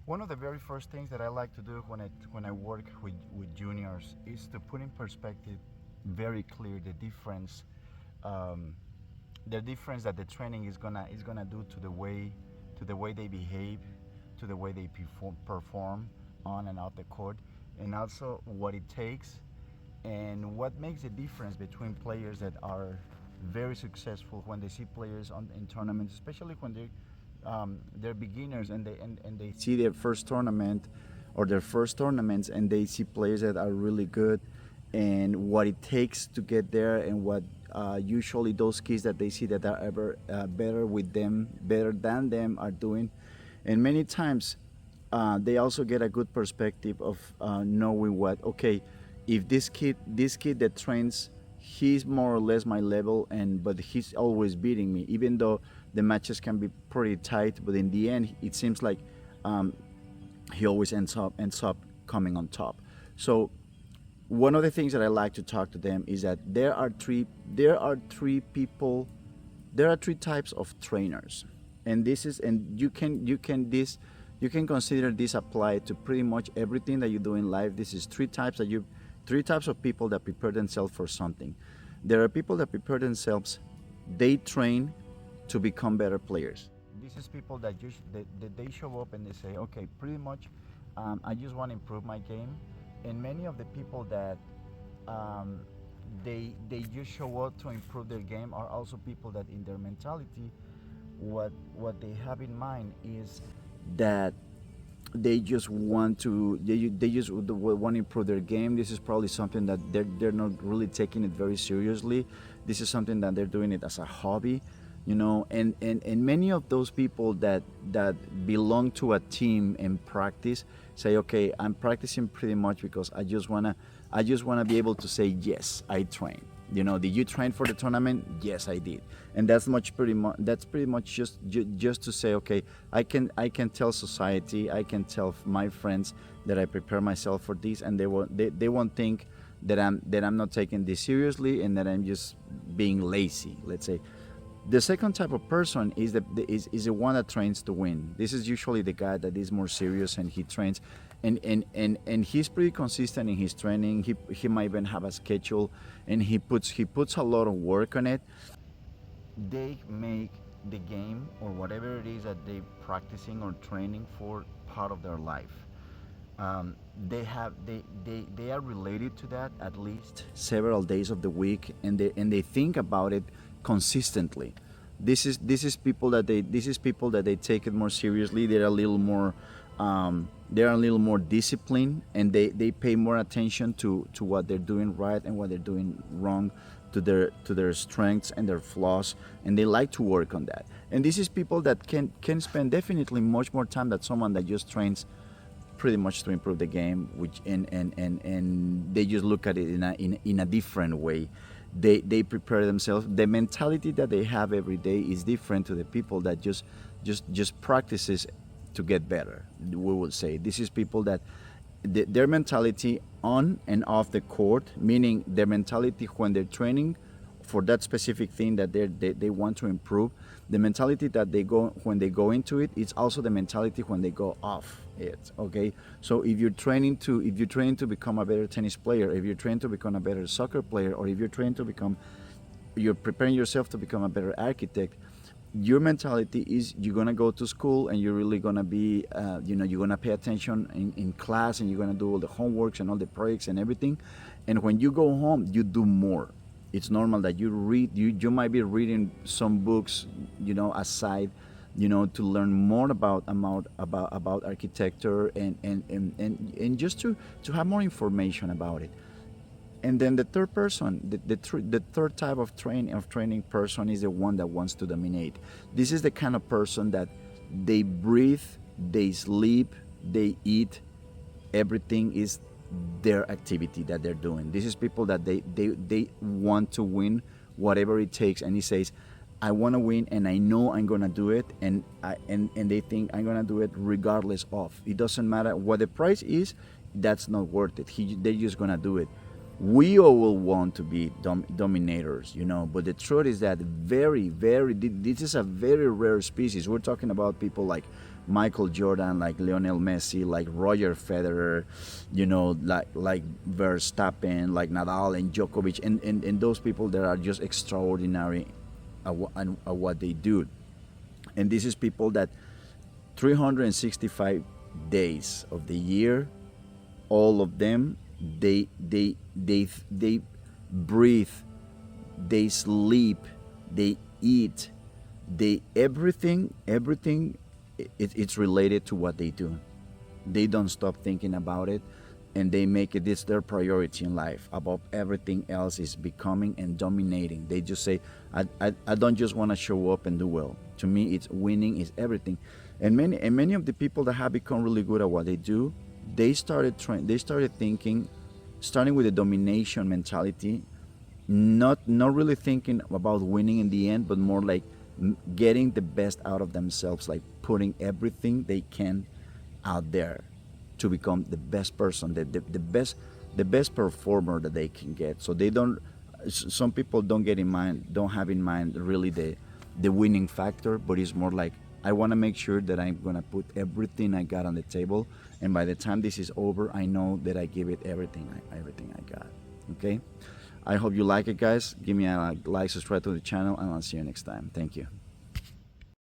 One of the very first things that I like to do when I work with juniors is to put in perspective very clear um, the difference that the training is gonna do to the way they behave, to the way they perform on and off the court, and also what it takes and what makes the difference between players that are very successful when they see players in tournaments, especially when they're beginners and they see their first tournament or their first tournaments and they see players that are really good and what it takes to get there and what usually those kids that they see that are ever better with them, better than them are doing. And many times they also get a good perspective of knowing what, okay, if this kid that trains, he's more or less my level, and but he's always beating me, even though the matches can be pretty tight, but in the end it seems like um, he always ends up coming on top. So one of the things that I like to talk to them is that there are three types of trainers, and this is and you can consider this applied to pretty much everything that you do in life. This is three types of people that prepare themselves for something. There are people that prepare themselves, they train to become better players. This is people that they show up and they say, okay, pretty much, I just want to improve my game. And many of the people that um, they just show up to improve their game are also people that in their mentality, what they have in mind is that they just want to improve their game. This is probably something that they're not really taking it very seriously. This is something that they're doing it as a hobby, and many of those people that belong to a team and practice say, okay, I'm practicing pretty much because I just wanna be able to say, yes, I train. Did you train for the tournament? Yes, I did. And that's pretty much just to say, okay, I can tell society, I can tell my friends that I prepare myself for this, and they won't think that I'm not taking this seriously and that I'm just being lazy, let's say. The second type of person is the one that trains to win. This is usually the guy that is more serious and he trains, and he's pretty consistent in his training. He might even have a schedule, and he puts a lot of work on it. They make the game or whatever it is that they practicing or training for part of their life. They are related to that at least several days of the week, and they think about it consistently. This is people that they take it more seriously. They're a little more disciplined, and they pay more attention to what they're doing right and what they're doing wrong, to their strengths and their flaws, and they like to work on that. And this is people that can spend definitely much more time than someone that just trains pretty much to improve the game, which and they just look at it in a different way. They prepare themselves. The mentality that they have every day is different to the people that just practices to get better. We will say this is people that their mentality on and off the court, meaning their mentality when they're training for that specific thing that they want to improve. The mentality that they go when they go into it, it's also the mentality when they go off it. Okay, so if you're training to become a better tennis player, if you're training to become a better soccer player, or if you're preparing yourself to become a better architect, your mentality is you're gonna go to school and you're really gonna be, you're gonna pay attention in class, and you're gonna do all the homeworks and all the projects and everything. And when you go home, you do more. It's normal that you read. You might be reading some books, aside, to learn more about architecture and just to have more information about it. And then the third person, the third type of training person is the one that wants to dominate. This is the kind of person that they breathe, they sleep, they eat. Everything is their activity that they're doing. This is people that they want to win, whatever it takes. And he says, I want to win, and I know I'm gonna do it, and they think I'm gonna do it regardless of. It doesn't matter what the price is. That's not worth it. They're just gonna do it. We all will want to be dominators, you know, but the truth is that this is a very rare species. We're talking about people like Michael Jordan, like Lionel Messi, like Roger Federer, you know, like Verstappen, like Nadal and Djokovic, and those people that are just extraordinary at what they do. And this is people that 365 days of the year, all of them, they breathe, they sleep, they eat, they everything it's related to what they do. They don't stop thinking about it, and they make it this their priority in life above everything else is becoming and dominating. They just say, I don't just want to show up and do well. To me, it's winning is everything. And many of the people that have become really good at what they do, they started thinking, starting with a domination mentality, not really thinking about winning in the end, but more like getting the best out of themselves, like putting everything they can out there to become the best person, the best performer that they can get. So they don't. Some people don't have in mind really the winning factor, but it's more like I want to make sure that I'm gonna put everything I got on the table, and by the time this is over, I know that I give it everything I got. Okay. I hope you like it, guys. Give me a like, subscribe to the channel, and I'll see you next time. Thank you.